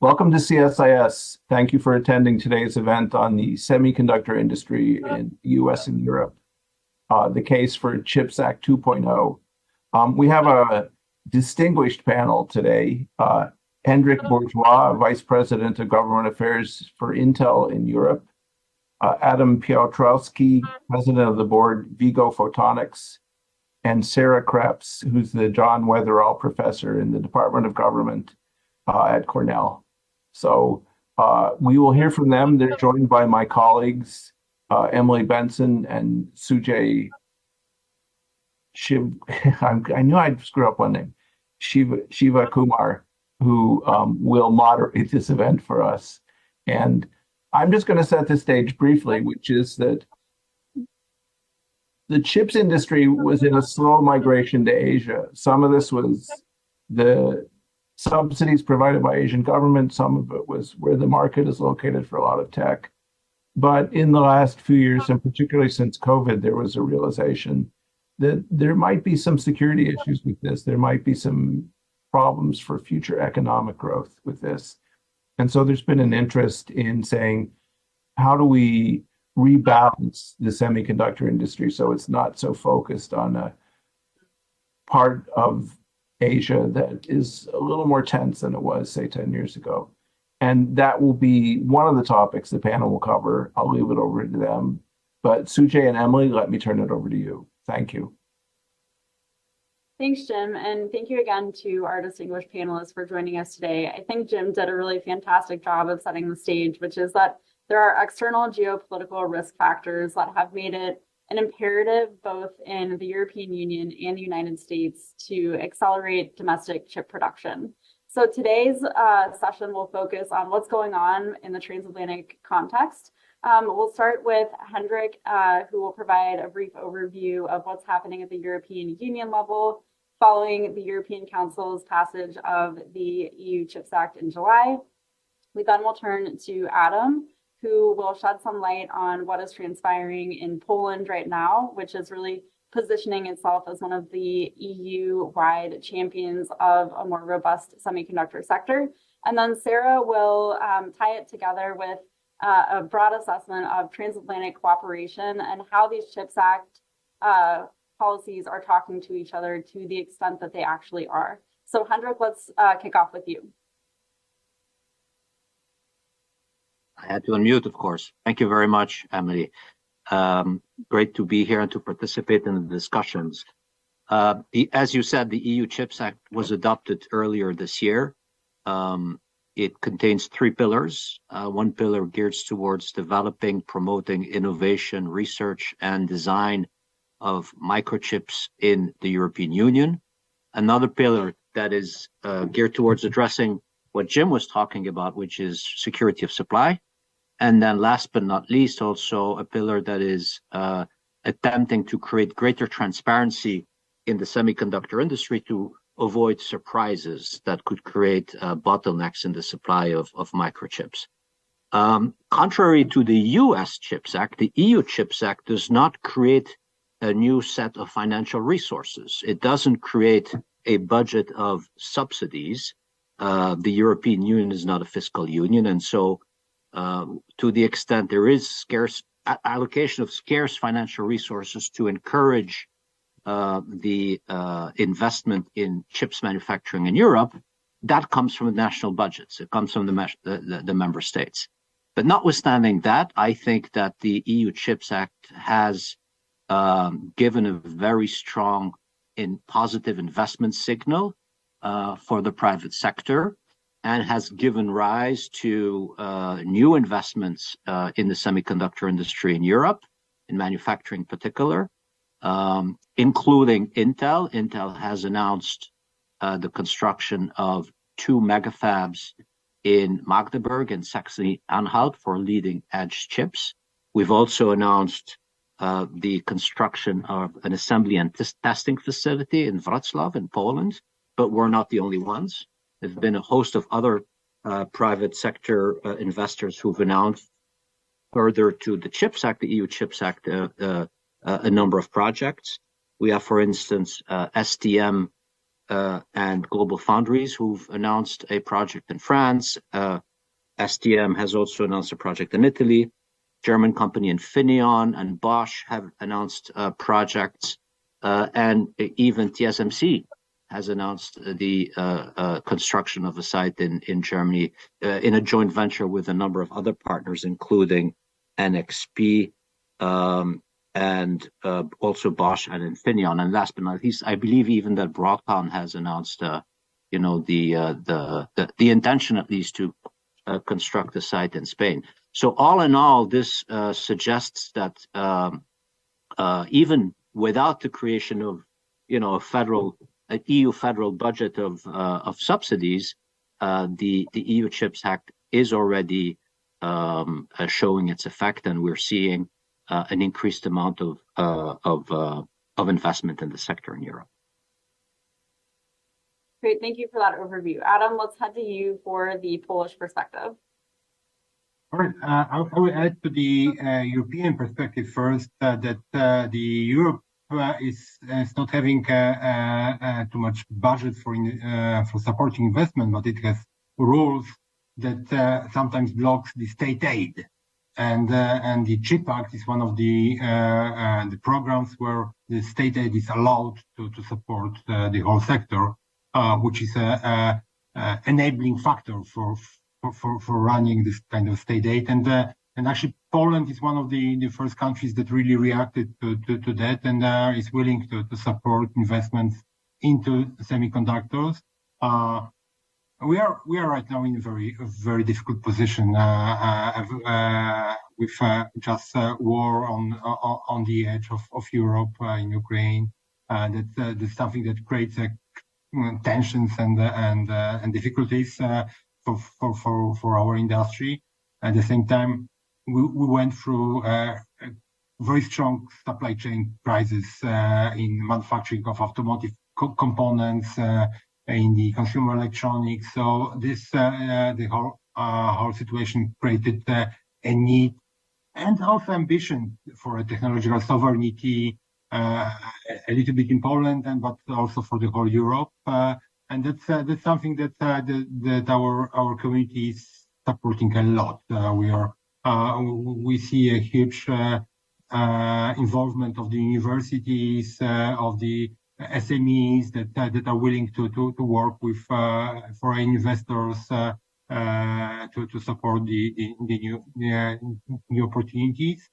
Welcome to CSIS. Thank you for attending today's event on the semiconductor industry in the US and Europe, the case for CHIPS Act 2.0. We have a distinguished panel today. Hendrik Bourgeois, Vice President of Government Affairs for Intel in Europe. Adam Piotrowski, President of the Board, Vigo Photonics. And Sarah Kreps, who's the John Wetherill Professor in the Department of Government at Cornell. So we will hear from them. They're joined by my colleagues, Emily Benson and Sujai I knew I'd screw up one name, Shivakumar, who will moderate this event for us. And I'm just going to set the stage briefly, which is that the chips industry was in a slow migration to Asia. Some of this was the subsidies provided by Asian government. Some of it was where the market is located for a lot of tech. But in the last few years, and particularly since COVID, there was a realization that there might be some security issues with this. There might be some problems for future economic growth with this. And so there's been an interest in saying, how do we rebalance the semiconductor industry so it's not so focused on a part of Asia that is a little more tense than it was, say, 10 years ago. And that will be one of the topics the panel will cover. I'll leave it over to them. But Sujai and Emily, let me turn it over to you. Thank you. Thanks, Jim. And thank you again to our distinguished panelists for joining us today. I think Jim did a really fantastic job of setting the stage, which is that there are external geopolitical risk factors that have made it an imperative both in the European Union and the United States to accelerate domestic chip production. So today's session will focus on what's going on in the transatlantic context. We'll start with Hendrik, who will provide a brief overview of what's happening at the European Union level following the European Council's passage of the EU CHIPS Act in July. We then will turn to Adam, who will shed some light on what is transpiring in Poland right now, which is really positioning itself as one of the EU-wide champions of a more robust semiconductor sector. And then Sarah will tie it together with a broad assessment of transatlantic cooperation and how these CHIPS Act policies are talking to each other to the extent that they actually are. So Hendrik, let's kick off with you. I had to unmute, of course. Thank you very much, Emily. Great to be here and to participate in the discussions. As you said, the EU CHIPS Act was adopted earlier this year. It contains three pillars. One pillar geared towards developing, promoting innovation, research, and design of microchips in the European Union. Another pillar that is geared towards addressing what Jim was talking about, which is security of supply. And then last but not least, also a pillar that is attempting to create greater transparency in the semiconductor industry to avoid surprises that could create bottlenecks in the supply of microchips. Contrary to the US CHIPS Act, the EU CHIPS Act does not create a new set of financial resources. It doesn't create a budget of subsidies. The European Union is not a fiscal union, and so to the extent there is scarce allocation of scarce financial resources to encourage the investment in chips manufacturing in Europe, that comes from the national budgets. It comes from the member states. But notwithstanding that, I think that the EU CHIPS Act has given a very strong and positive investment signal for the private sector and has given rise to new investments in the semiconductor industry in Europe, in manufacturing in particular, including Intel. Intel has announced the construction of 2 megafabs in Magdeburg and Saxony-Anhalt for leading-edge chips. We've also announced the construction of an assembly and testing facility in Wrocław in Poland, but we're not the only ones. There have been a host of other private sector investors who've announced further to the CHIPS Act, the EU CHIPS Act, a number of projects. We have, for instance, STM and Global Foundries, who've announced a project in France. STM has also announced a project in Italy. German company Infineon and Bosch have announced projects, and even TSMC has announced the construction of a site in Germany in a joint venture with a number of other partners, including NXP and also Bosch and Infineon. And last but not least, I believe even that Broadcom has announced, the intention at least to construct a site in Spain. So all in all, this suggests that even without the creation of, an EU federal budget of subsidies, the EU Chips Act is already showing its effect, and we're seeing an increased amount of investment in the sector in Europe. Great, thank you for that overview. Adam, let's head to you for the Polish perspective. All right, I will add to the European perspective first that the Europe is not having too much budget for supporting investment, but it has rules that sometimes blocks the state aid, and the CHIP Act is one of the programs where the state aid is allowed to support the whole sector, which is a enabling factor for running this kind of state aid. And actually, Poland is one of the first countries that really reacted to that and is willing to support investments into semiconductors. We are right now in a very difficult position with just war on the edge of Europe in Ukraine. That's something that creates tensions and difficulties for our industry. At the same time, we went through a very strong supply chain crisis in manufacturing of automotive components, in the consumer electronics. So this the whole situation created a need and also ambition for a technological sovereignty, a little bit in Poland, but also for the whole Europe. And that's something that our community is supporting a lot. We see a huge involvement of the universities, of the SMEs that are willing to work with foreign investors to support the new opportunities.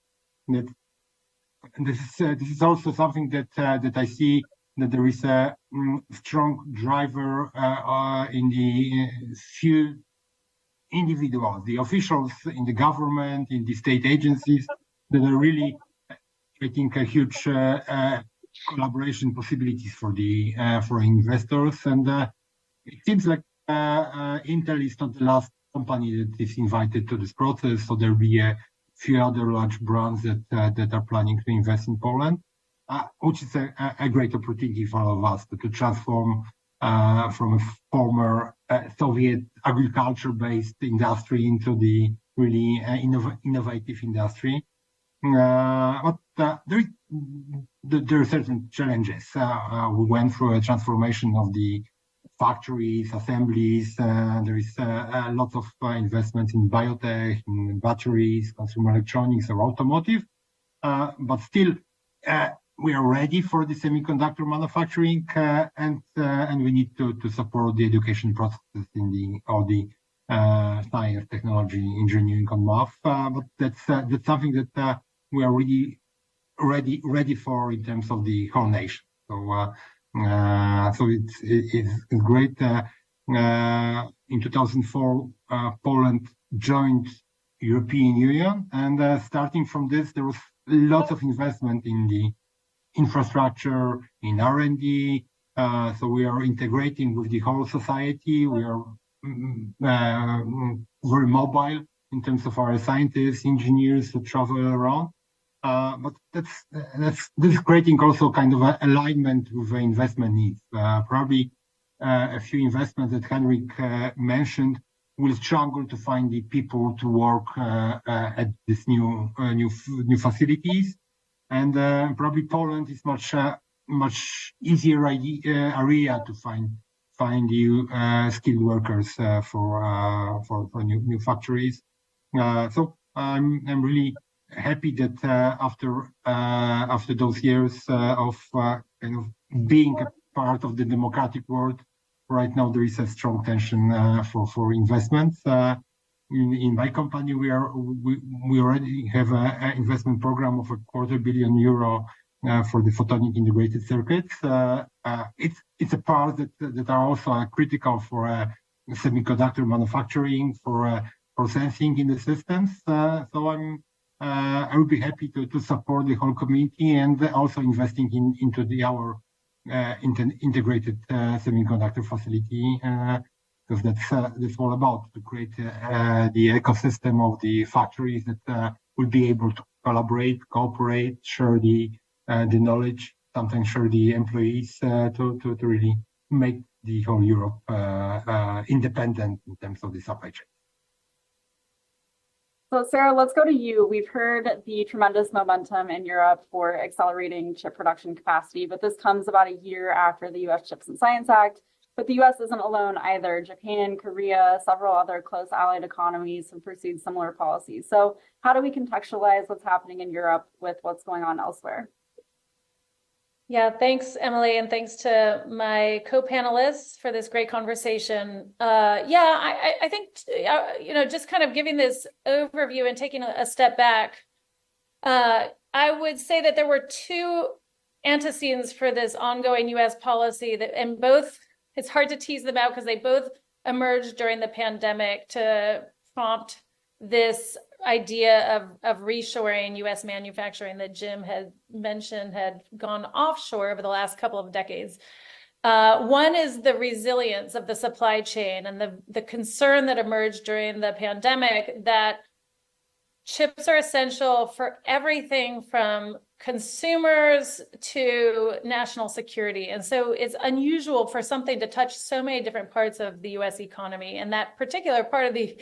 This is also something that I see that there is a strong driver in the few individuals, the officials in the government, in the state agencies, that are really creating a huge collaboration possibilities for the foreign investors. And it seems like Intel is not the last company that is invited to this process. So there will be a few other large brands that are planning to invest in Poland, which is a great opportunity for all of us to transform from a former Soviet agriculture-based industry into the really innovative industry. But there are certain challenges. We went through a transformation of the factories, assemblies. There is a lot of investment in biotech, in batteries, consumer electronics, or automotive. But still, we are ready for the semiconductor manufacturing, and we need to support the education processes in all the science, technology, engineering, and math. But that's something that we are really ready for in terms of the whole nation. So it's great. In 2004, Poland joined European Union, and starting from this, there was lots of investment in the infrastructure, in R&D. So we are integrating with the whole society. We are very mobile in terms of our scientists, engineers who travel around. But this is creating also kind of an alignment with the investment needs. Probably a few investments that Hendrik mentioned will struggle to find the people to work at this new facilities. And probably Poland is much much easier area to find new skilled workers for new factories. So I'm really happy that after those years of kind of being a part of the democratic world, right now there is a strong tension for investments. In my company, we already have an investment program of €250 million for the photonic integrated circuits. It's a part that are also critical for semiconductor manufacturing, for processing in the systems. So I would be happy to support the whole community and also investing into our integrated semiconductor facility, because that's all about to create the ecosystem of the factories that will be able to collaborate, cooperate, share the knowledge, sometimes share the employees to really make the whole Europe independent in terms of the supply chain. So Sarah, let's go to you. We've heard the tremendous momentum in Europe for accelerating chip production capacity, but this comes about a year after the US Chips and Science Act. But the US isn't alone either. Japan, Korea, several other close allied economies have pursued similar policies. So how do we contextualize what's happening in Europe with what's going on elsewhere? Yeah, thanks, Emily, and thanks to my co-panelists for this great conversation. I think, just kind of giving this overview and taking a step back, I would say that there were two antecedents for this ongoing U.S. policy and both, it's hard to tease them out because they both emerged during the pandemic to prompt this idea of reshoring U.S. manufacturing that Jim had mentioned had gone offshore over the last couple of decades. One is the resilience of the supply chain and the concern that emerged during the pandemic that chips are essential for everything from consumers to national security. And so it's unusual for something to touch so many different parts of the US economy. And that particular part of the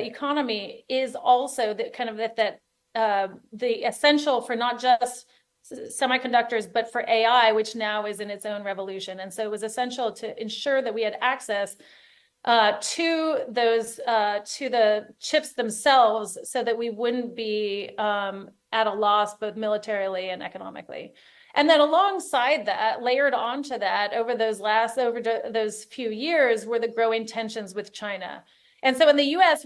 economy is also the essential for not just semiconductors, but for AI, which now is in its own revolution. And so it was essential to ensure that we had access to the chips themselves so that we wouldn't be at a loss both militarily and economically. And then alongside that, layered onto that over those few years were the growing tensions with China. And so in the US,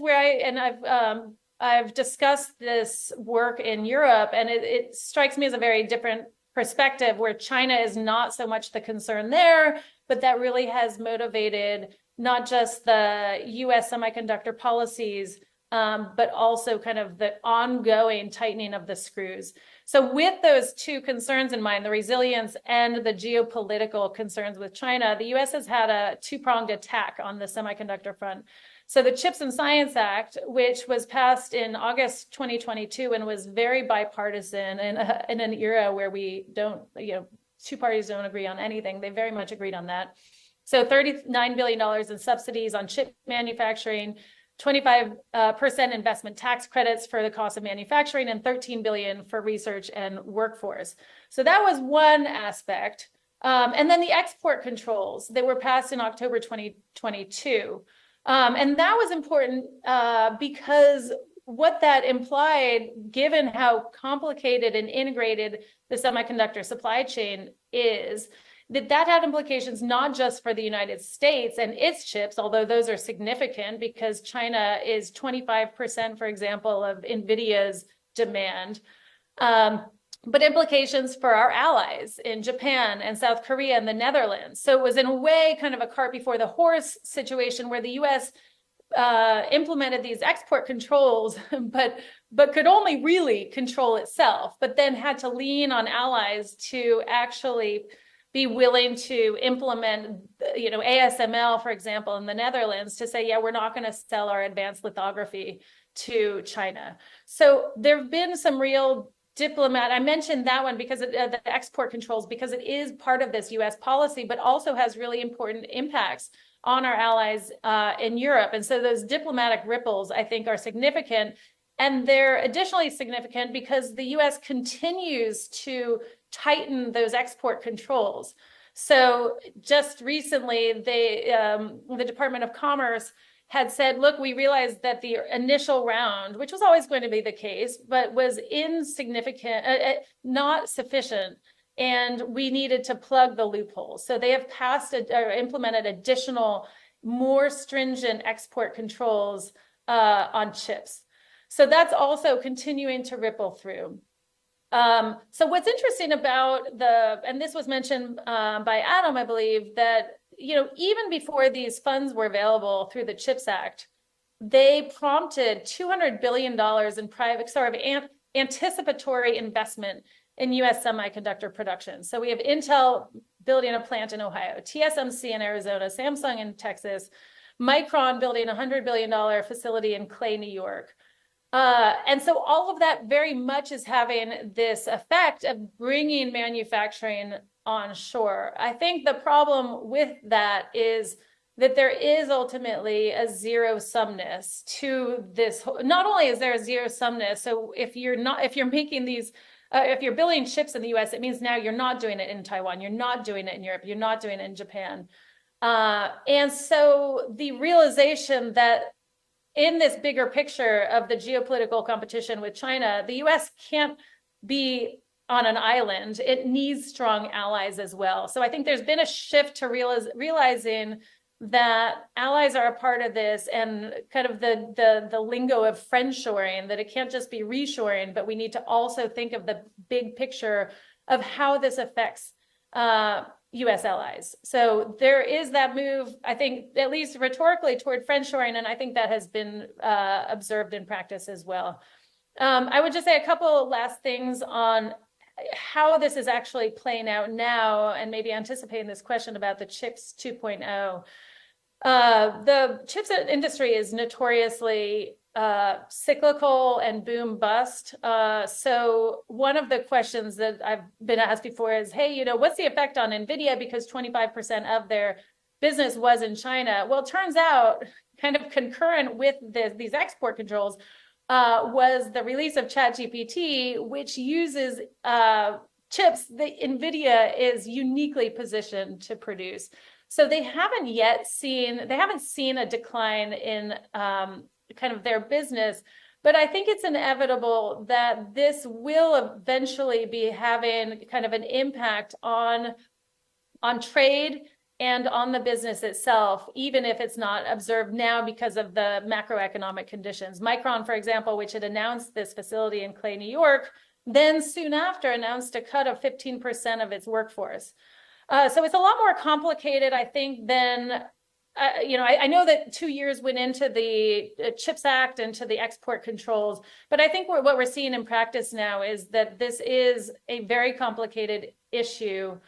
I've discussed this work in Europe, and it strikes me as a very different perspective where China is not so much the concern there, but that really has motivated not just the US semiconductor policies, but also kind of the ongoing tightening of the screws. So with those two concerns in mind, the resilience and the geopolitical concerns with China, the US has had a two-pronged attack on the semiconductor front. So the Chips and Science Act, which was passed in August 2022 and was very bipartisan in an era where we don't, two parties don't agree on anything. They very much agreed on that. So $39 billion in subsidies on chip manufacturing, 25% investment tax credits for the cost of manufacturing, and $13 billion for research and workforce. So that was one aspect. And then the export controls that were passed in October 2022. And that was important because what that implied, given how complicated and integrated the semiconductor supply chain is, that had implications not just for the United States and its chips, although those are significant because China is 25%, for example, of NVIDIA's demand, but implications for our allies in Japan and South Korea and the Netherlands. So it was in a way kind of a cart before the horse situation where the US implemented these export controls, but could only really control itself, but then had to lean on allies to actually be willing to implement, ASML, for example, in the Netherlands to say, yeah, we're not going to sell our advanced lithography to China. So there have been some real I mentioned that one because of the export controls, because it is part of this US policy, but also has really important impacts on our allies in Europe. And so those diplomatic ripples, I think, are significant. And they're additionally significant because the US continues to tighten those export controls. So just recently, the Department of Commerce had said, look, we realized that the initial round, which was always going to be the case, but was insignificant, not sufficient, and we needed to plug the loopholes. So they have passed or implemented additional, more stringent export controls on chips. So that's also continuing to ripple through. So what's interesting about and this was mentioned by Adam, I believe, that even before these funds were available through the CHIPS Act, they prompted $200 billion in private anticipatory investment in U.S. semiconductor production. So we have Intel building a plant in Ohio, TSMC in Arizona, Samsung in Texas, Micron building a $100 billion facility in Clay, New York. And so all of that very much is having this effect of bringing manufacturing onshore. I think the problem with that is that there is ultimately a zero-sumness to this. Not only is there a zero-sumness, so if you're making these, if you're building chips in the US, it means now you're not doing it in Taiwan, you're not doing it in Europe, you're not doing it in Japan. And so the realization that in this bigger picture of the geopolitical competition with China, the US can't be on an island. It needs strong allies as well. So I think there's been a shift to realizing that allies are a part of this, and kind of the lingo of friendshoring, that it can't just be reshoring, but we need to also think of the big picture of how this affects US allies. So there is that move, I think, at least rhetorically, toward friendshoring, and I think that has been observed in practice as well. I would just say a couple last things on how this is actually playing out now, and maybe anticipating this question about the chips 2.0. The chips industry is notoriously cyclical and boom bust. So one of the questions that I've been asked before is, hey, what's the effect on NVIDIA? Because 25% of their business was in China. Well, it turns out, kind of concurrent with these export controls, was the release of ChatGPT, which uses chips that NVIDIA is uniquely positioned to produce. So they haven't seen a decline in kind of their business, but I think it's inevitable that this will eventually be having kind of an impact on trade and on the business itself, even if it's not observed now because of the macroeconomic conditions. Micron, for example, which had announced this facility in Clay, New York, then soon after announced a cut of 15% of its workforce. So it's a lot more complicated, I think, than, I know that 2 years went into the CHIPS Act and to the export controls, but I think what we're seeing in practice now is that this is a very complicated issue,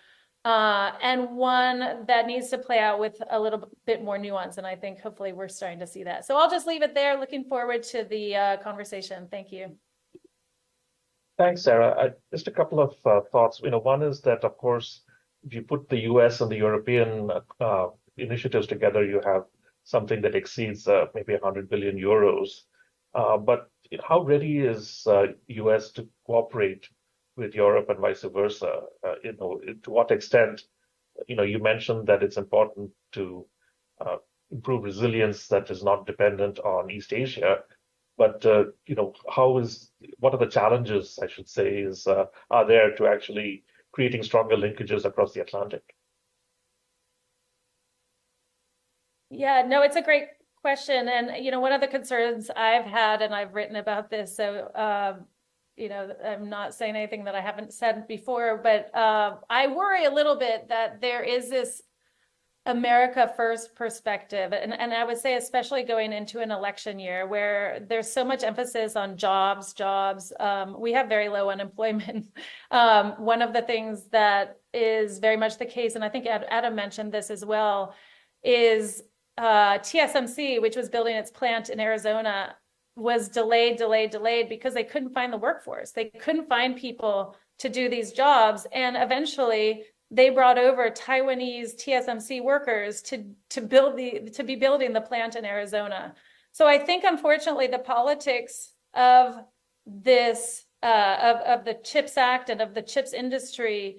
and one that needs to play out with a little bit more nuance. And I think hopefully we're starting to see that. So I'll just leave it there. Looking forward to the conversation. Thank you. Thanks, Sarah. Just a couple of thoughts. One is that, of course, if you put the US and the European initiatives together, you have something that exceeds maybe 100 billion euros. But how ready is US to cooperate with Europe and vice versa? To what extent, you mentioned that it's important to improve resilience that is not dependent on East Asia. But what are the challenges, I should say, are there to actually creating stronger linkages across the Atlantic? Yeah, no, it's a great question. And, one of the concerns I've had, and I've written about this, so, I'm not saying anything that I haven't said before, but I worry a little bit that there is this America first perspective. And I would say, especially going into an election year where there's so much emphasis on jobs. We have very low unemployment. One of the things that is very much the case, and I think Adam mentioned this as well, is TSMC, which was building its plant in Arizona, was delayed because they couldn't find the workforce. They couldn't find people to do these jobs. And eventually they brought over Taiwanese TSMC workers to be building the plant in Arizona. So I think, unfortunately, the politics of this of the CHIPS Act and of the chips industry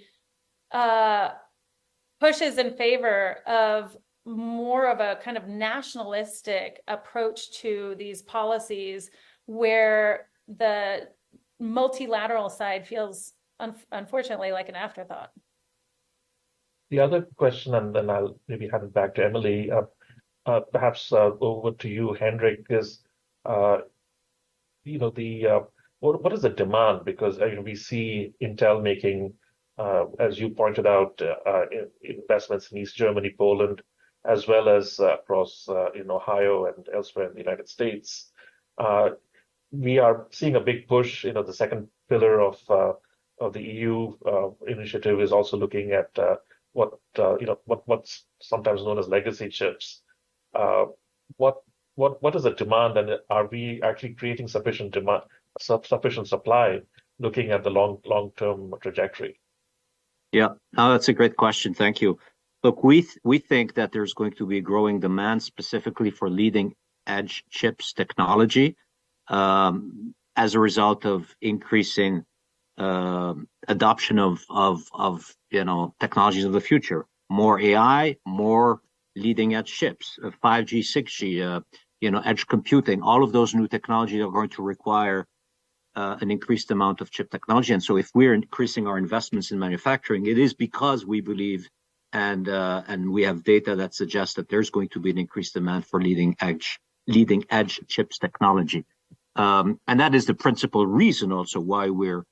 pushes in favor of more of a kind of nationalistic approach to these policies, where the multilateral side feels unfortunately like an afterthought. The other question, and then I'll maybe hand it back to Emily, perhaps over to you, Hendrik, is what is the demand? Because we see Intel making, as you pointed out, investments in East Germany, Poland, as well as across in Ohio and elsewhere in the United States. We are seeing a big push. The second pillar of the EU initiative is also looking at what's sometimes known as legacy chips. What is the demand, and are we actually creating sufficient demand, sufficient supply, looking at the long-term trajectory? Yeah, no, that's a great question. Thank you. Look, we think that there's going to be growing demand specifically for leading edge chips technology as a result of increasing adoption of technologies of the future. More AI, more leading edge chips, 5G, 6G, edge computing. All of those new technologies are going to require an increased amount of chip technology. And so if we're increasing our investments in manufacturing, it is because we believe and we have data that suggests that there's going to be an increased demand for leading edge chips technology. And that is the principal reason also why we're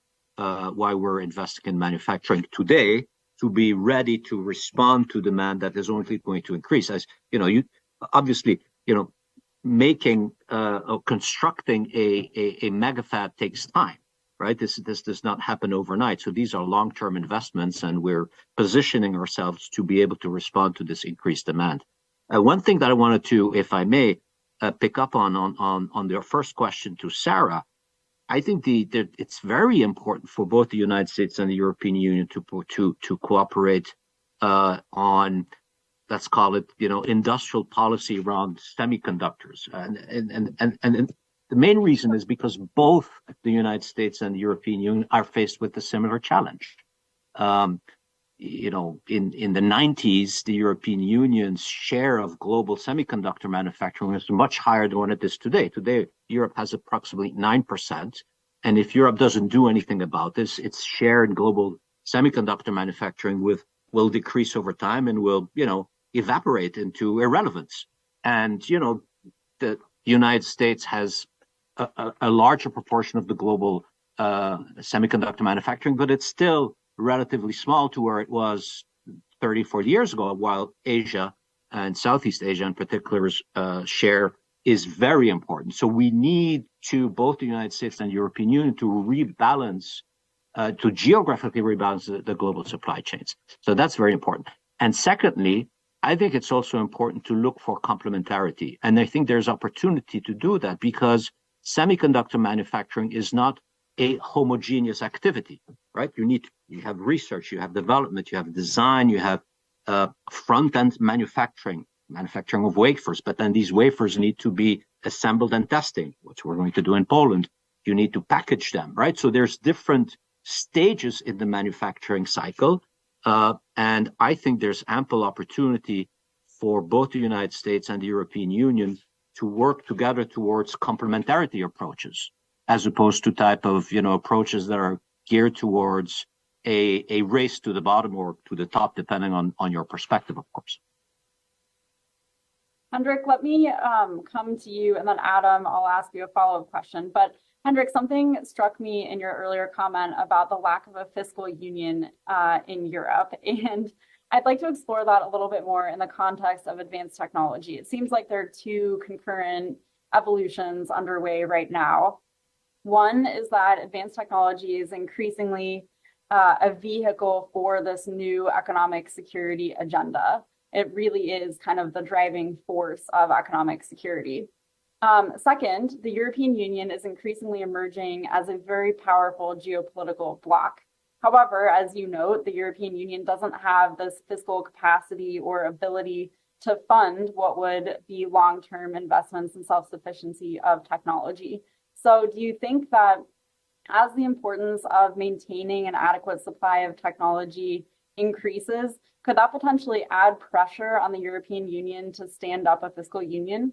investing in manufacturing today, to be ready to respond to demand that is only going to increase. As making or constructing a mega fab takes time, right? This does not happen overnight. So these are long-term investments, and we're positioning ourselves to be able to respond to this increased demand. One thing that I wanted to, if I may, pick up on their first question to Sarah, I think it's very important for both the United States and the European Union to cooperate on, let's call it, industrial policy around semiconductors. And the main reason is because both the United States and the European Union are faced with a similar challenge. In the 90s, the European Union's share of global semiconductor manufacturing was much higher than what it is today. Today, Europe has approximately 9%. And if Europe doesn't do anything about this, its share in global semiconductor manufacturing will decrease over time and will, evaporate into irrelevance. And, the United States has a larger proportion of the global semiconductor manufacturing, but it's still relatively small to where it was 30, 40 years ago, while Asia and Southeast Asia in particular's share is very important. So we need to, both the United States and the European Union, to rebalance, to geographically rebalance the global supply chains. So that's very important. And secondly, I think it's also important to look for complementarity. And I think there's opportunity to do that because semiconductor manufacturing is not a homogeneous activity, right? You have research, you have development, you have design, you have front-end manufacturing of wafers, but then these wafers need to be assembled and tested, which we're going to do in Poland. You need to package them, right? So there's different stages in the manufacturing cycle. And I think there's ample opportunity for both the United States and the European Union to work together towards complementarity approaches, as opposed to type of, approaches that are geared towards a race to the bottom or to the top, depending on your perspective, of course. Hendrik, let me come to you, and then Adam, I'll ask you a follow-up question. But Hendrik, something struck me in your earlier comment about the lack of a fiscal union in Europe. And I'd like to explore that a little bit more in the context of advanced technology. It seems like there are two concurrent evolutions underway right now. One is that advanced technology is increasingly a vehicle for this new economic security agenda. It really is kind of the driving force of economic security. Second, the European Union is increasingly emerging as a very powerful geopolitical bloc. However, as you note, the European Union doesn't have this fiscal capacity or ability to fund what would be long-term investments in self-sufficiency of technology. So do you think that as the importance of maintaining an adequate supply of technology increases, could that potentially add pressure on the European Union to stand up a fiscal union?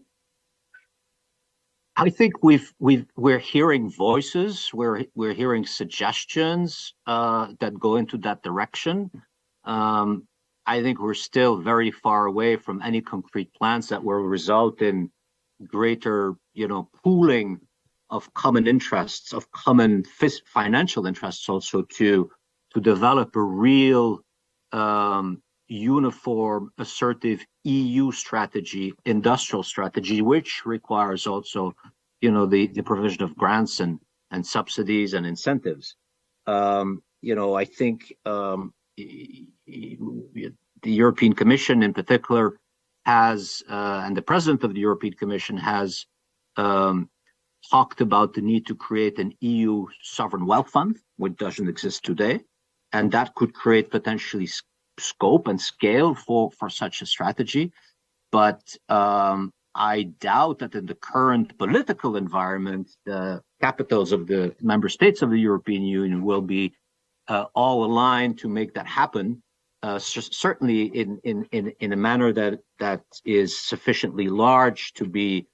I think we're hearing voices, we're hearing suggestions that go into that direction. I think we're still very far away from any concrete plans that will result in greater, pooling of common interests, of common financial interests, also to develop a real uniform, assertive EU strategy, industrial strategy, which requires also, the provision of grants and subsidies and incentives. I think the European Commission in particular has, and the President of the European Commission has talked about the need to create an EU sovereign wealth fund, which doesn't exist today. And that could create potentially scope and scale for such a strategy. But I doubt that in the current political environment, the capitals of the member states of the European Union will be all aligned to make that happen. Certainly in a manner that is sufficiently large to be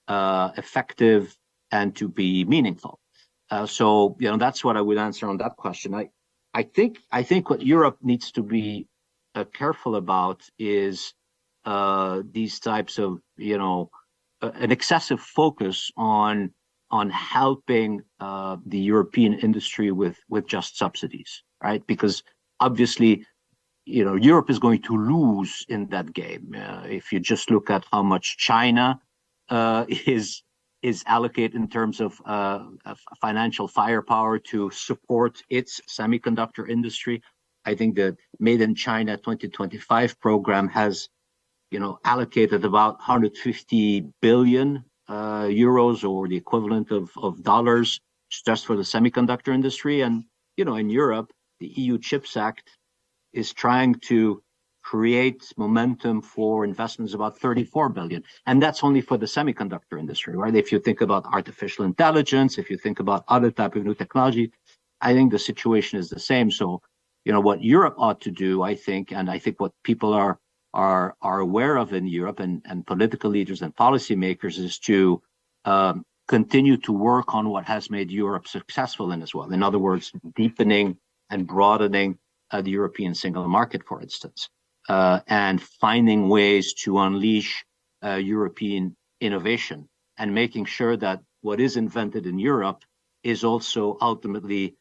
effective and to be meaningful. So that's what I would answer on that question. I think what Europe needs to be careful about is these types of an excessive focus on helping the European industry with just subsidies, right? Because obviously, Europe is going to lose in that game. If you just look at how much China is allocated in terms of financial firepower to support its semiconductor industry. I think the Made in China 2025 program has, allocated about 150 billion euros, or the equivalent of dollars, just for the semiconductor industry. And, in Europe, the EU Chips Act is trying to create momentum for investments about 34 billion. And that's only for the semiconductor industry, right? If you think about artificial intelligence, if you think about other type of new technology, I think the situation is the same. So, what Europe ought to do, I think, and I think what people are aware of in Europe, and political leaders and policymakers, is to continue to work on what has made Europe successful in as well. In other words, deepening and broadening the European single market, for instance. And finding ways to unleash European innovation, and making sure that what is invented in Europe is also ultimately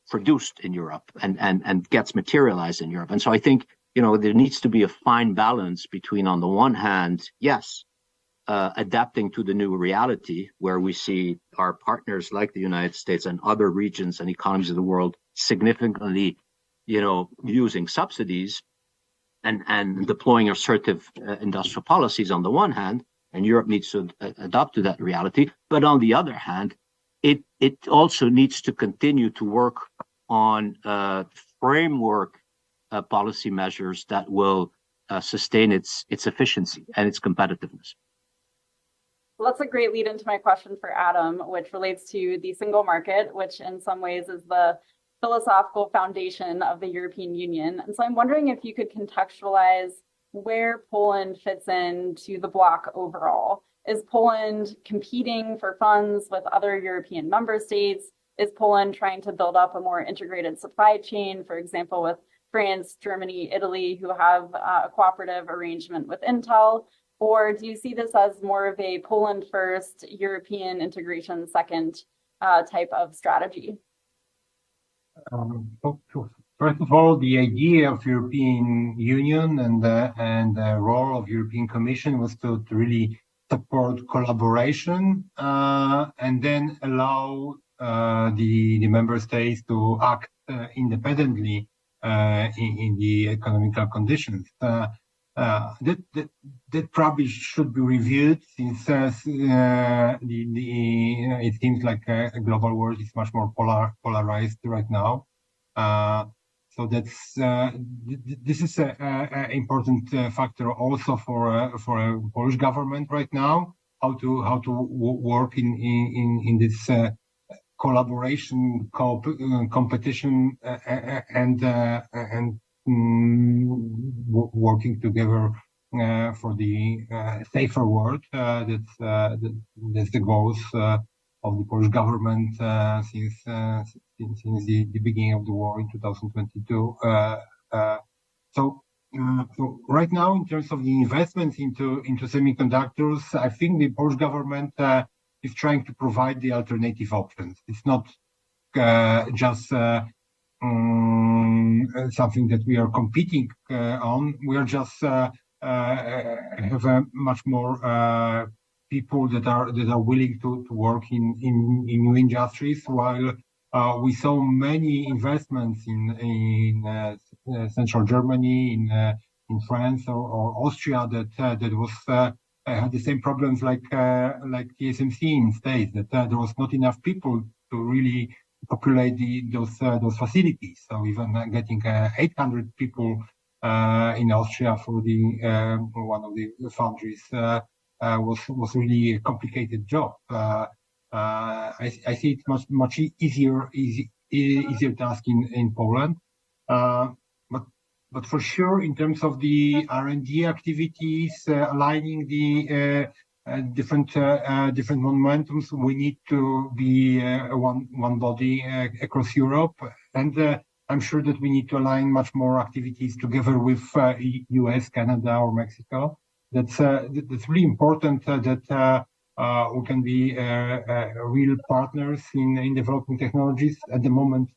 produced in Europe and gets materialized in Europe. And so I think, there needs to be a fine balance between, on the one hand, yes, adapting to the new reality where we see our partners like the United States and other regions and economies of the world significantly using subsidies and deploying assertive industrial policies on the one hand, and Europe needs to adapt to that reality. But on the other hand, it also needs to continue to work on framework policy measures that will sustain its efficiency and its competitiveness. Well, that's a great lead into my question for Adam, which relates to the single market, which in some ways is the philosophical foundation of the European Union. And so I'm wondering if you could contextualize where Poland fits into the bloc overall. Is Poland competing for funds with other European member states? Is Poland trying to build up a more integrated supply chain, for example, with France, Germany, Italy, who have a cooperative arrangement with Intel? Or do you see this as more of a Poland first, European integration second type of strategy? First of all, the idea of European Union and the role of European Commission was to really support collaboration and then allow the member states to act independently in the economical conditions. That probably should be reviewed, since it seems like a global world is much more polarized right now. So that's this is an important factor also for a Polish government right now. work in this collaboration, competition, and working together for the safer world. That's the goals of the Polish government since the beginning of the war in 2022. So right now, in terms of the investments into semiconductors, I think the Polish government is trying to provide the alternative options. It's not just something that we are competing on. We are just have much more people that are willing to work in new industries, while we saw many investments in central Germany, in France or Austria that was had the same problems like TSMC in states, that there was not enough people to really populate those facilities. So even getting 800 people in Austria for the one of the foundries was really a complicated job. I see it much easier task in Poland. But for sure, in terms of the R&D activities, aligning the different momentums, we need to be one body across Europe, and I'm sure that we need to align much more activities together with US, Canada, or Mexico. That's really important that we can be real partners in developing technologies. At the moment,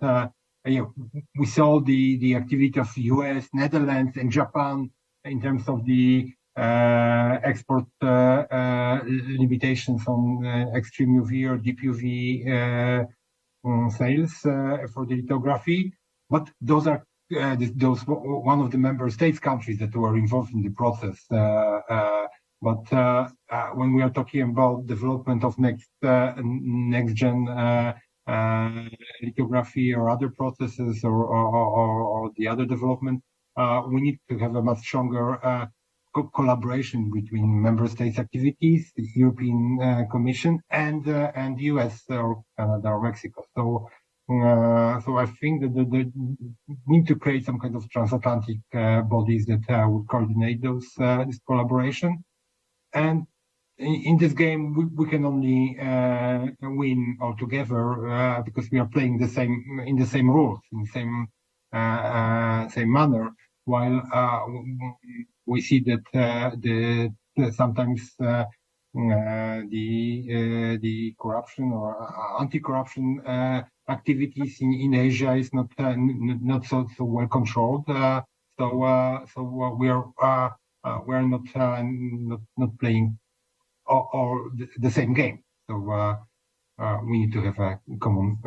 we saw the activity of US, Netherlands, and Japan in terms of the export limitations on extreme UV or deep UV sales for the lithography. But those are those one of the member states countries that were involved in the process. But when we are talking about development of next gen lithography or other processes or the other development, we need to have a much stronger collaboration between member states' activities, the European Commission, and US or Canada or Mexico. So I think that we need to create some kind of transatlantic bodies that would coordinate this collaboration. And in this game, we can only win all together because we are playing in the same rules, in the same manner. While we see that sometimes the corruption or anti-corruption activities in Asia is not so well controlled. So we are not playing or the same game. So we need to have a common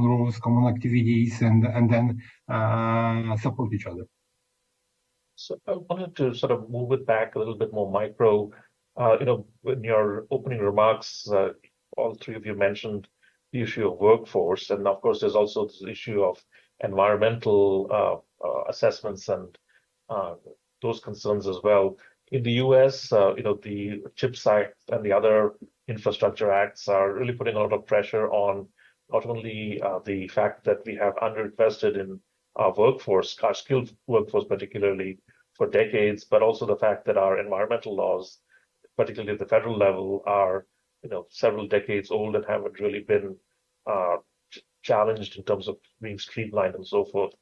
rules, common activities, and then support each other. So I wanted to sort of move it back a little bit more micro. In your opening remarks, all three of you mentioned the issue of workforce, and of course, there's also this issue of environmental assessments and those concerns as well. In the US, the CHIPS Act and the other infrastructure acts are really putting a lot of pressure on not only the fact that we have underinvested in our workforce, our skilled workforce particularly, for decades, but also the fact that our environmental laws, particularly at the federal level, are several decades old and haven't really been challenged in terms of being streamlined and so forth.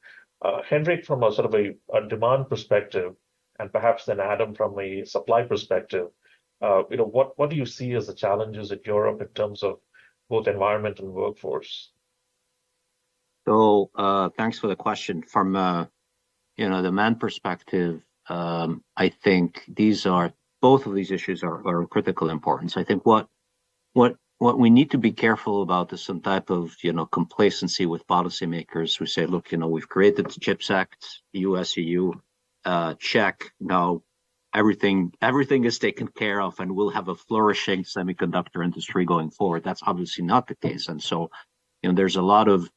Hendrik, from a sort of a demand perspective, and perhaps then Adam from a supply perspective, what do you see as the challenges in Europe in terms of both environment and workforce? So thanks for the question. From the demand perspective, I think both of these issues are of critical importance. I think what we need to be careful about is some type of complacency with policymakers who say, look, we've created the CHIPS Act, US, EU, check. Now everything is taken care of, and we'll have a flourishing semiconductor industry going forward. That's obviously not the case, and so there's a lot of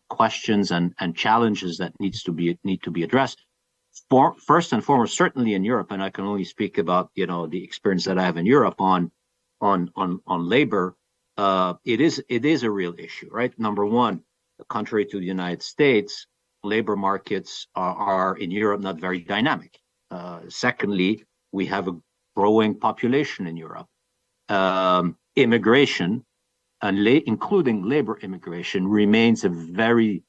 questions and challenges that need to be addressed. first and foremost, certainly in Europe, and I can only speak about the experience that I have in Europe on labor. It is a real issue, right? Number one, contrary to the United States, labor markets are in Europe not very dynamic. Secondly, we have a growing population in Europe. Immigration, and including labor immigration, remains a very,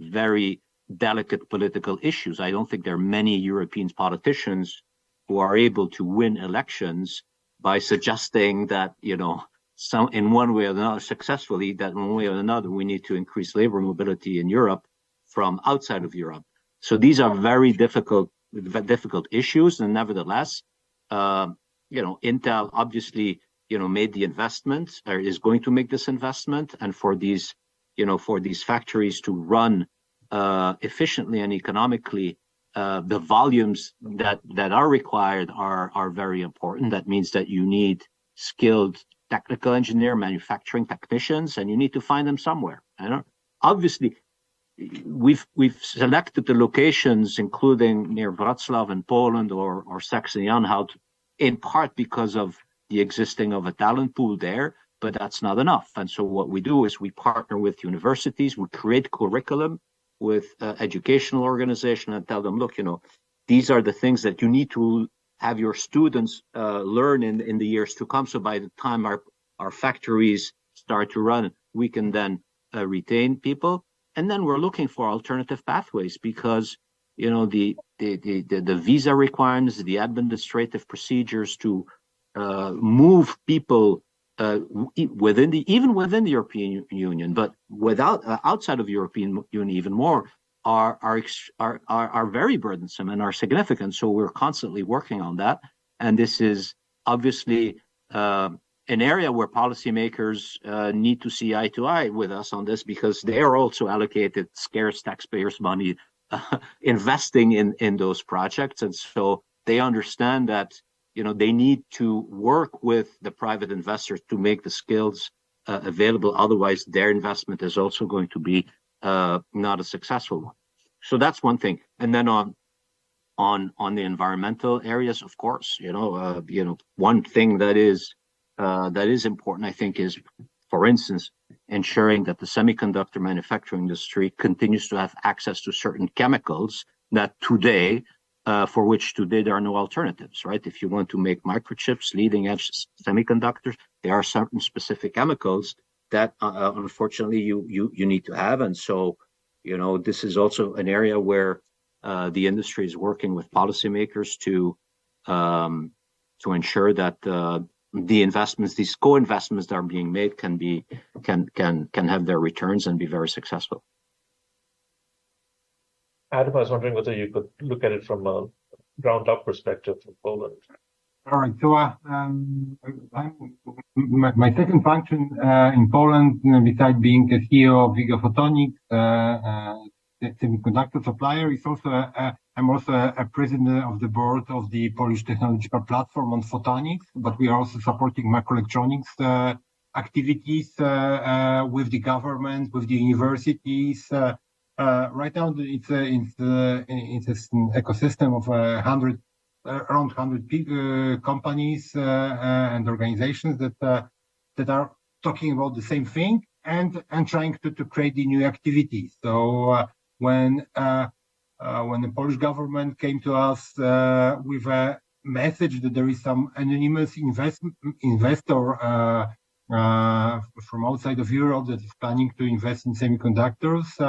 very delicate political issue. I don't think there are many European politicians who are able to win elections by suggesting that, in one way or another, successfully, that one way or another, we need to increase labor mobility in Europe from outside of Europe. So these are very difficult issues, and nevertheless, Intel obviously, made the investment, or is going to make this investment, and for these factories to run efficiently and economically, the volumes that are required are very important. That means that you need skilled technical engineer, manufacturing technicians, and you need to find them somewhere. Obviously, we've selected the locations, including near Wrocław in Poland or Saxony-Anhalt, in part because of the existing of a talent pool there, but that's not enough. And so what we do is we partner with universities, we create curriculum with educational organization and tell them, look, these are the things that you need to have your students learn in the years to come. So by the time our factories start to run, we can then retain people. And then we're looking for alternative pathways because, the visa requirements, the administrative procedures to move people within the European Union, but outside of the European Union even more, are very burdensome and are significant. So we're constantly working on that, and this is obviously an area where policymakers need to see eye to eye with us on this, because they are also allocated scarce taxpayers' money investing in those projects, and so they understand that they need to work with the private investors to make the skills available. Otherwise, their investment is also going to be not a successful one. So that's one thing. And then on the environmental areas, of course, one thing that is important, I think, is, for instance, ensuring that the semiconductor manufacturing industry continues to have access to certain chemicals that today, for which today there are no alternatives, right? If you want to make microchips, leading edge semiconductors, there are certain specific chemicals that unfortunately you need to have. And so, this is also an area where the industry is working with policymakers to ensure that the investments, these co-investments that are being made, can have their returns and be very successful. Adam, I was wondering whether you could look at it from a ground-up perspective from Poland. All right. So my second function in Poland, besides being the CEO of Vigo Photonics, the semiconductor supplier, is also I'm also a president of the board of the Polish Technological Platform on Photonics. But we are also supporting microelectronics activities with the government, with the universities. Right now, it's an ecosystem of around 100 companies and organizations that are talking about the same thing and trying to create the new activities. So when the Polish government came to us with a message that there is some anonymous investor from outside of Europe that is planning to invest in semiconductors,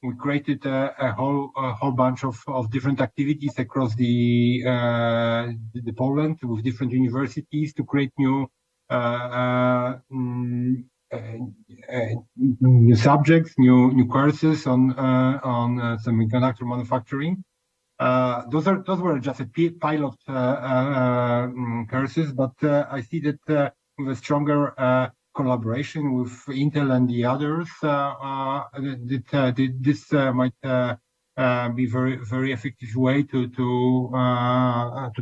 we created a whole bunch of different activities across the Poland with different universities to create new subjects, new courses on semiconductor manufacturing. Those were just a pilot courses, but I see that with a stronger collaboration with Intel and the others, this might be very effective way to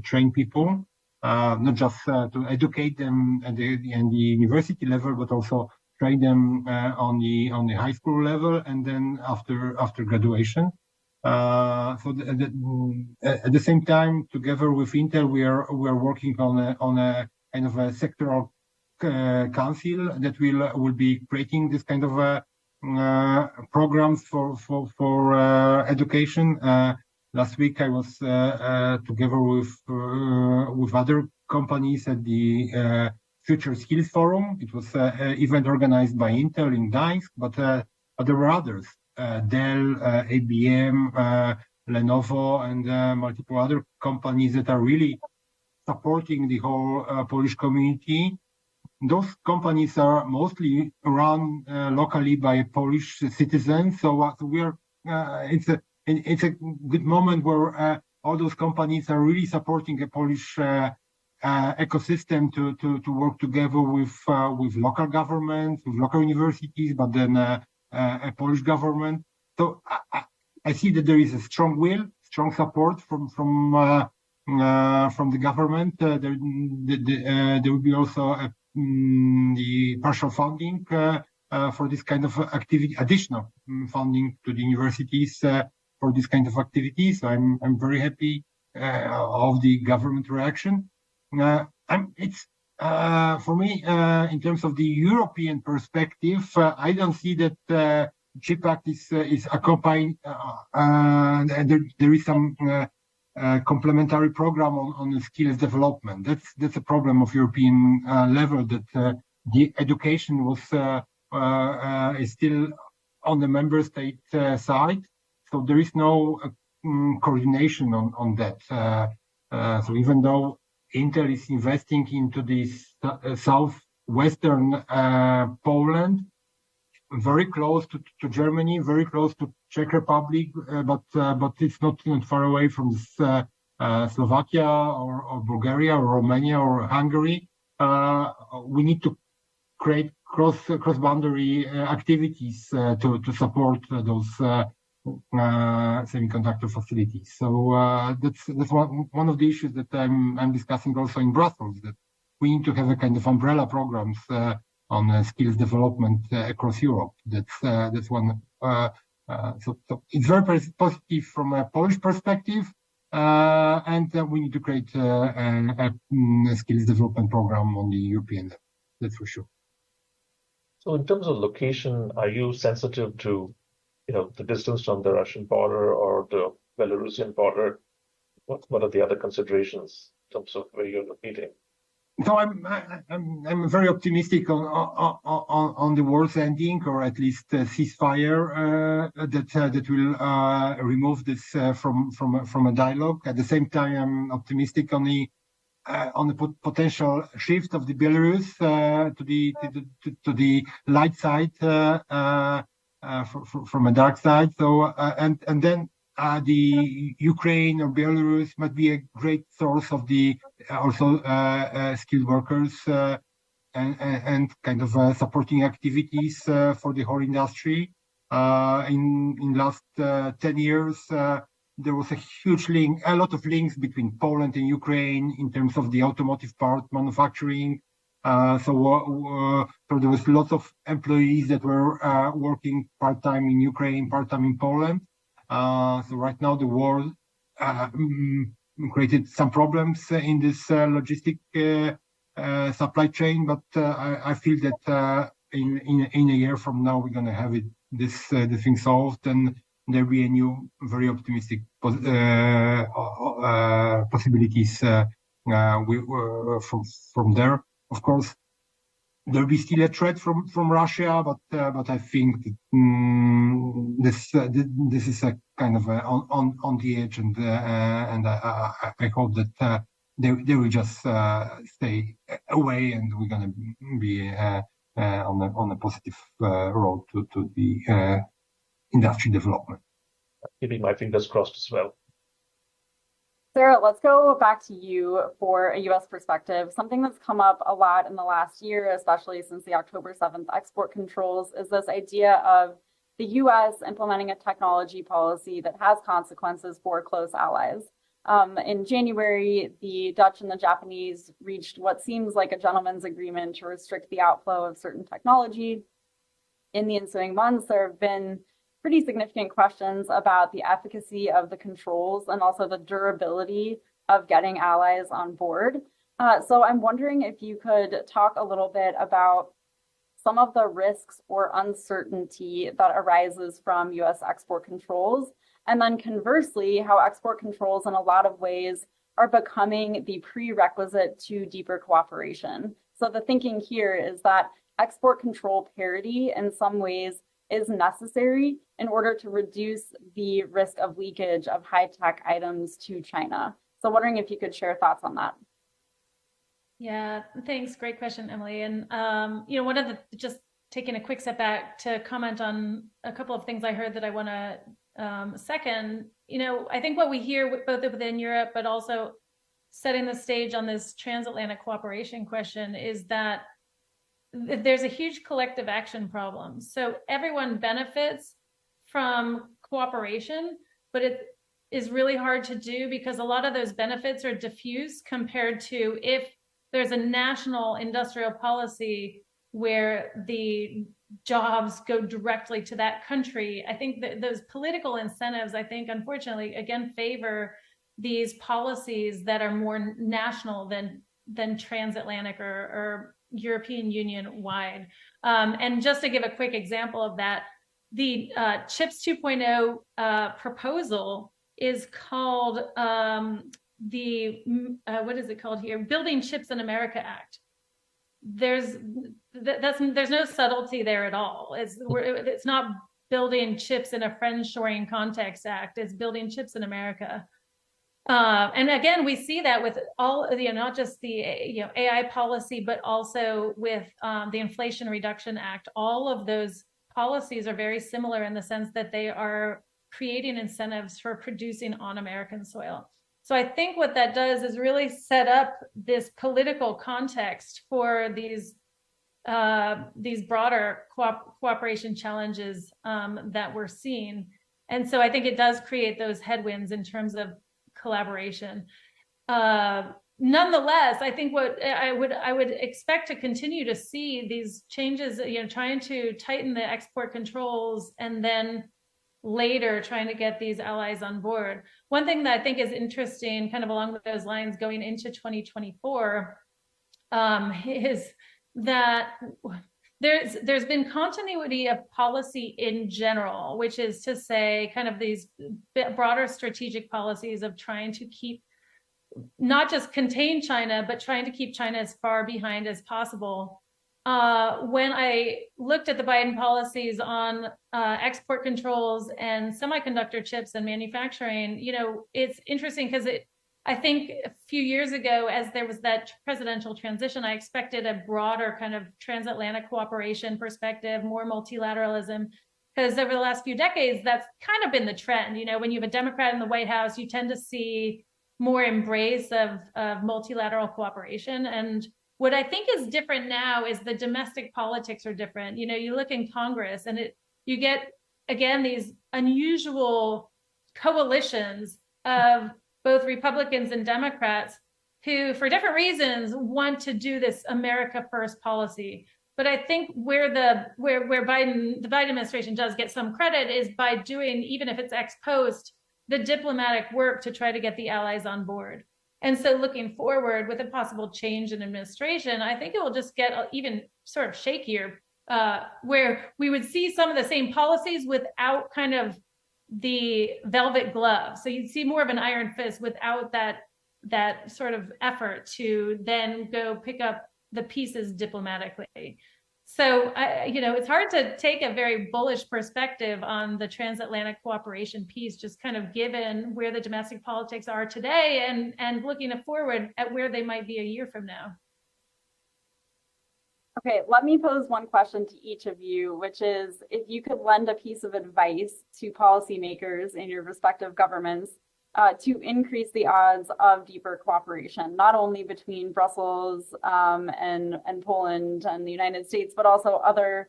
train people, not just to educate them at the university level, but also train them on the high school level, and then after graduation. At the same time, together with Intel, we are working on a kind of a sectoral council that will be creating this kind of programs for education. Last week I was together with other companies at the Future Skills Forum. It was an event organized by Intel in Gdańsk, but there were others, Dell, IBM, Lenovo, and multiple other companies that are really supporting the whole Polish community. Those companies are mostly run locally by Polish citizens, so we are. It's a good moment where all those companies are really supporting a Polish ecosystem to work together with local governments, with local universities, but then a Polish government. So I see that there is a strong will, strong support from the government. There will be also the partial funding for this kind of activity, additional funding to the universities for this kind of activities. I'm very happy of the government reaction. It's for me in terms of the European perspective, I don't see that CHIP Act is accompanying. There is some complementary program on skills development. That's a problem of European level, that the education was is still on the member state side, so there is no coordination on that. So even though Intel is investing into this southwestern Poland, very close to Germany, very close to Czech Republic, but it's not far away from Slovakia or Bulgaria or Romania or Hungary. We need to create cross-boundary activities to support those semiconductor facilities. So that's one of the issues that I'm discussing also in Brussels, that we need to have a kind of umbrella programs on skills development across Europe. That's one. So it's very positive from a Polish perspective, and we need to create a skills development program on the European level. That's for sure. So in terms of location, are you sensitive to, the distance from the Russian border or the Belarusian border? What are the other considerations in terms of where you're locating? So I'm very optimistic on the war's ending, or at least ceasefire that will remove this from a dialogue. At the same time, I'm optimistic on the potential shift of the Belarus to the light side from a dark side. So and then the Ukraine or Belarus might be a great source of the also skilled workers and kind of supporting activities for the whole industry. In last 10 years, there was a huge link, a lot of links between Poland and Ukraine in terms of the automotive part manufacturing. So there was lots of employees that were working part-time in Ukraine, part-time in Poland. So right now the war created some problems in this logistic supply chain, but I feel that in a year from now we're going to have this thing solved, and there'll be a new, very optimistic possibilities from there. Of course, there'll be still a threat from Russia, but I think this is a kind of on the edge, and I hope that they will just stay away, and we're going to be on a positive road to the industry development. Keeping my fingers crossed as well. Sarah, let's go back to you for a U.S. perspective. Something that's come up a lot in the last year, especially since the October 7th export controls, is this idea of the U.S. implementing a technology policy that has consequences for close allies. In January, the Dutch and the Japanese reached what seems like a gentleman's agreement to restrict the outflow of certain technology. In the ensuing months, there have been pretty significant questions about the efficacy of the controls and also the durability of getting allies on board. So I'm wondering if you could talk a little bit about some of the risks or uncertainty that arises from US export controls, and then conversely, how export controls in a lot of ways are becoming the prerequisite to deeper cooperation. So the thinking here is that export control parity in some ways is necessary in order to reduce the risk of leakage of high-tech items to China. So wondering if you could share thoughts on that. Yeah, thanks. Great question, Emily. And, one of the, just taking a quick step back to comment on a couple of things I heard that I want to second, I think what we hear both within Europe, but also setting the stage on this transatlantic cooperation question is that there's a huge collective action problem. So everyone benefits from cooperation, but it is really hard to do because a lot of those benefits are diffuse compared to if there's a national industrial policy where the jobs go directly to that country. I think that those political incentives, unfortunately, again, favor these policies that are more national than transatlantic or European Union wide. And just to give a quick example of that, the CHIPS 2.0 proposal is called what is it called here? Building Chips in America Act. There's no subtlety there at all. It's not building chips in a friend-shoring context act. It's building chips in America. And again, we see that with all, not just the AI policy, but also with the Inflation Reduction Act. All of those policies are very similar in the sense that they are creating incentives for producing on American soil. So I think what that does is really set up this political context for these broader cooperation challenges that we're seeing. And so I think it does create those headwinds in terms of collaboration. Nonetheless, I think what I would expect to continue to see these changes, trying to tighten the export controls and then later trying to get these allies on board. One thing that I think is interesting, kind of along those lines going into 2024, is that there's been continuity of policy in general, which is to say kind of these broader strategic policies of trying to keep, not just contain China, but trying to keep China as far behind as possible. When I looked at the Biden policies on export controls and semiconductor chips and manufacturing, it's interesting because I think a few years ago, as there was that presidential transition, I expected a broader kind of transatlantic cooperation perspective, more multilateralism, because over the last few decades, that's kind of been the trend. When you have a Democrat in the White House, you tend to see more embrace of multilateral cooperation. And what I think is different now is the domestic politics are different. You look in Congress and you get, again, these unusual coalitions of both Republicans and Democrats who, for different reasons, want to do this America First policy. But I think where the Biden administration does get some credit is by doing, even if it's ex post, the diplomatic work to try to get the allies on board. And so looking forward with a possible change in administration, I think it will just get even sort of shakier, where we would see some of the same policies without kind of the velvet glove. So you'd see more of an iron fist without that sort of effort to then go pick up the pieces diplomatically. So, it's hard to take a very bullish perspective on the transatlantic cooperation piece, just kind of given where the domestic politics are today and looking forward at where they might be a year from now. Okay, let me pose one question to each of you, which is if you could lend a piece of advice to policymakers in your respective governments to increase the odds of deeper cooperation, not only between Brussels and Poland and the United States, but also other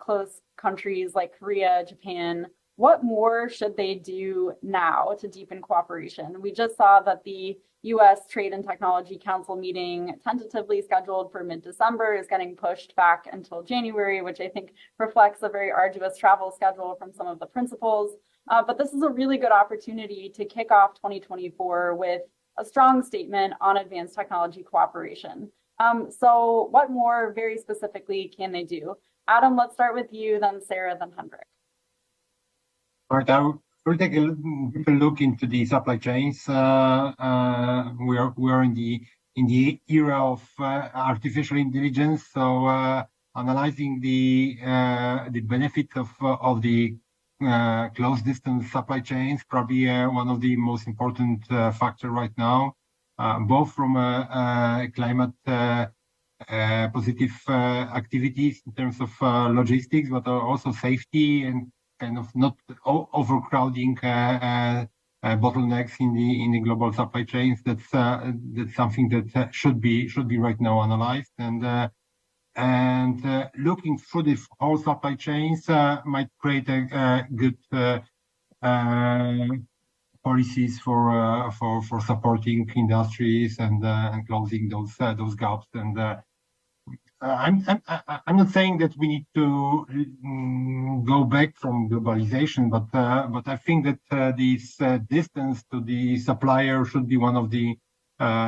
close countries like Korea, Japan. what more should they do now to deepen cooperation? We just saw that the U.S. Trade and Technology Council meeting, tentatively scheduled for mid-December, is getting pushed back until January, which I think reflects a very arduous travel schedule from some of the principals. But this is a really good opportunity to kick off 2024 with a strong statement on advanced technology cooperation. So what more very specifically can they do? Adam, let's start with you, then Sarah, then Hendrik. All right, we'll take a look into the supply chains. We are in the era of artificial intelligence, so analyzing the benefits of the close distance supply chains probably one of the most important factor right now, both from climate positive activities in terms of logistics, but also safety and kind of not overcrowding bottlenecks in the global supply chains. That's something that should be right now analyzed, and looking through the whole supply chains might create a good policies for supporting industries and closing those gaps. And I'm not saying that we need to go back from globalization, but I think that this distance to the supplier should be one of the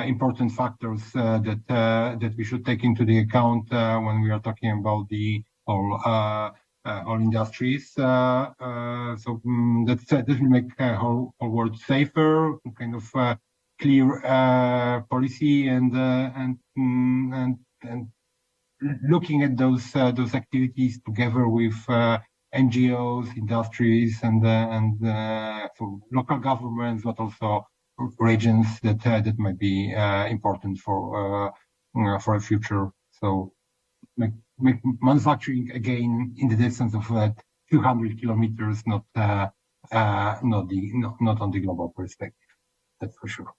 important factors that we should take into the account when we are talking about the whole industries. So that will make whole world safer, kind of clear policy and looking at those activities together with NGOs, industries, and so local governments, but also regions that might be important for a future. So make manufacturing again in the distance of 200 kilometers, not on the global perspective. That's for sure.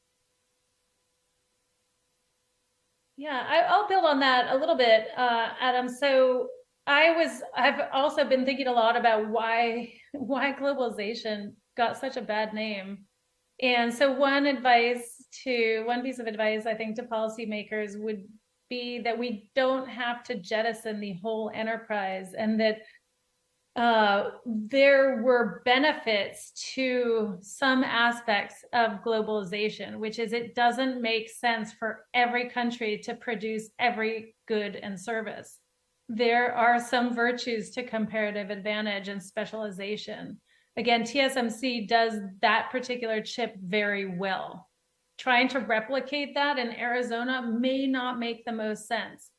Yeah, I'll build on that a little bit, Adam. So I've also been thinking a lot about why globalization got such a bad name. And so one piece of advice I think to policymakers would be that we don't have to jettison the whole enterprise, and that there were benefits to some aspects of globalization, which is it doesn't make sense for every country to produce every good and service. There are some virtues to comparative advantage and specialization. Again, TSMC does that particular chip very well. Trying to replicate that in Arizona may not make the most sense.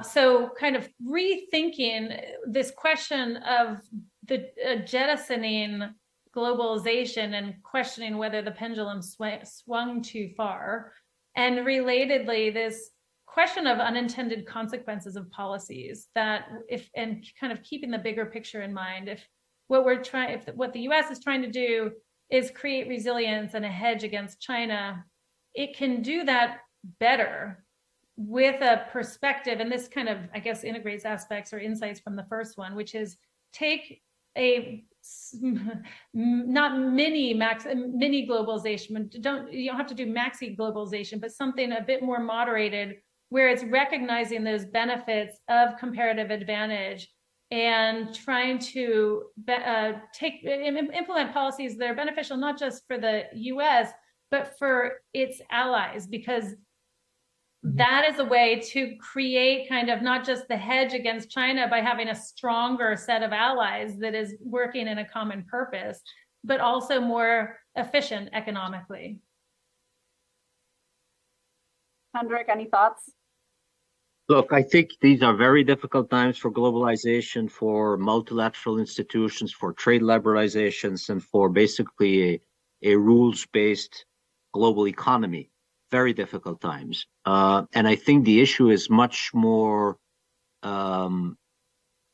So kind of rethinking this question of the jettisoning globalization and questioning whether the pendulum swung too far. And relatedly, this question of unintended consequences of policies and kind of keeping the bigger picture in mind. If what the US is trying to do is create resilience and a hedge against China, it can do that better with a perspective, and this kind of, I guess, integrates aspects or insights from the first one, which is take a not mini globalization. You don't have to do maxi globalization, but something a bit more moderated, where it's recognizing those benefits of comparative advantage and trying to implement policies that are beneficial not just for the US, but for its allies, because that is a way to create kind of not just the hedge against China by having a stronger set of allies that is working in a common purpose, but also more efficient economically. Hendrik, any thoughts? Look, I think these are very difficult times for globalization, for multilateral institutions, for trade liberalizations, and for basically a rules-based global economy. Very difficult times. And I think the issue is much more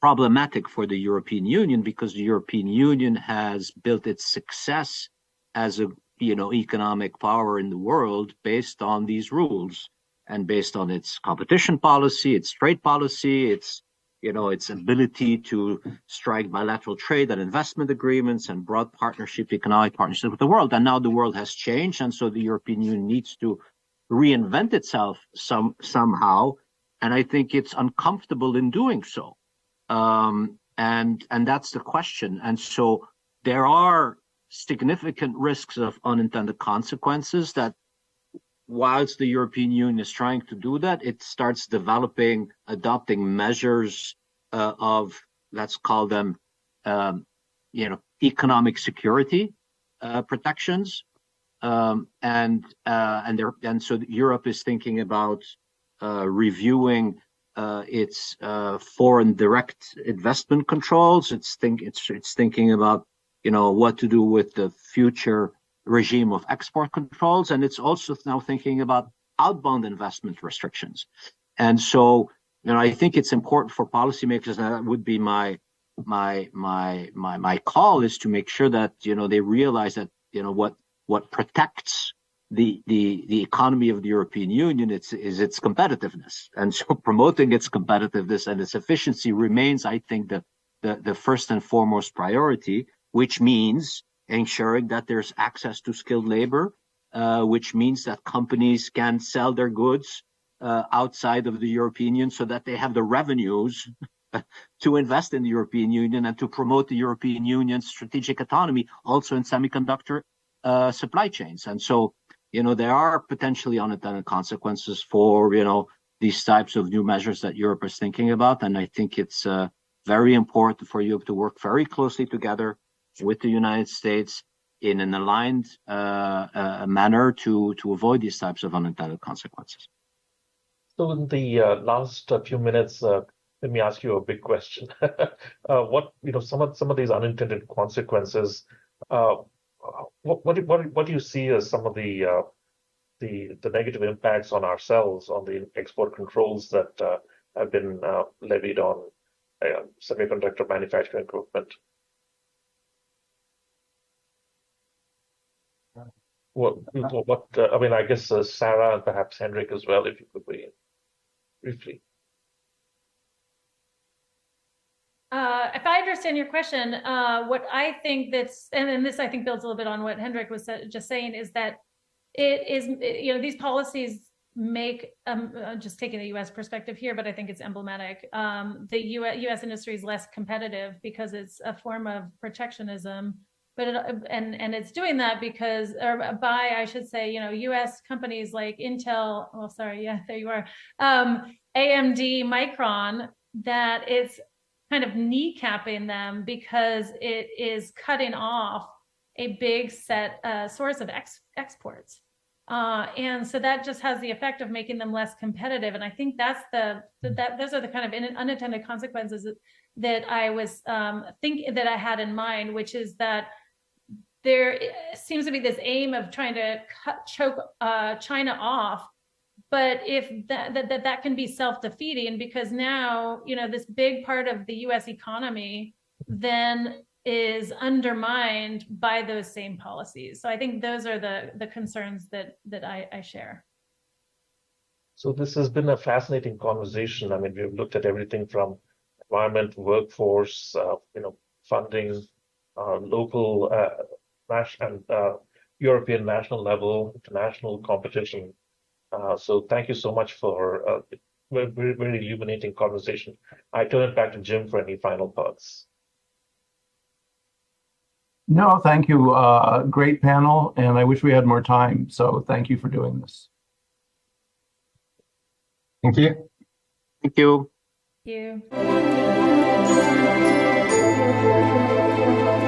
problematic for the European Union, because the European Union has built its success as a economic power in the world based on these rules, and based on its competition policy, its trade policy, its its ability to strike bilateral trade and investment agreements and broad economic partnership with the world. And now the world has changed, and so the European Union needs to reinvent itself somehow. And I think it's uncomfortable in doing so. And that's the question. And so there are significant risks of unintended consequences that, whilst the European Union is trying to do that, it starts adopting measures of, let's call them, economic security protections, and so Europe is thinking about reviewing its foreign direct investment controls. It's thinking about what to do with the future regime of export controls, and it's also now thinking about outbound investment restrictions. And so, I think it's important for policymakers, and that would be my call, is to make sure that they realize that what protects the economy of the European Union is its competitiveness, and so promoting its competitiveness and its efficiency remains, I think, the first and foremost priority, which means ensuring that there's access to skilled labor, which means that companies can sell their goods outside of the European Union so that they have the revenues to invest in the European Union and to promote the European Union's strategic autonomy, also in semiconductor supply chains. And so, there are potentially unintended consequences for, these types of new measures that Europe is thinking about. And I think it's very important for Europe to work very closely together with the United States in an aligned manner to avoid these types of unintended consequences. So in the last few minutes, let me ask you a big question. What some of these unintended consequences? What do you see as some of the negative impacts on ourselves on the export controls that have been levied on semiconductor manufacturing equipment? I guess Sarah and perhaps Hendrik as well, if you could weigh in briefly. If I understand your question, what I think and this I think builds a little bit on what Hendrik was just saying, is that it is, these policies make, just taking the U.S. perspective here, but I think it's emblematic. The U.S. industry is less competitive because it's a form of protectionism. But it's doing that because, I should say, U.S. companies like Intel, there you are, AMD, Micron, that it's kind of kneecapping them because it is cutting off a big source of exports. And so that just has the effect of making them less competitive. And I think that's those are the kind of unintended consequences that I was thinking that I had in mind, which is that there seems to be this aim of trying to choke China off, but if that can be self-defeating, because now this big part of the U.S. economy then is undermined by those same policies. So I think those are the concerns that I share. So this has been a fascinating conversation. I mean, we've looked at everything from environment, workforce, funding, local, national, and European national level, international competition. So thank you so much for a very, very illuminating conversation. I turn it back to Jim for any final thoughts. No, thank you. Great panel, and I wish we had more time. So thank you for doing this. Thank you. Thank you. Thank you.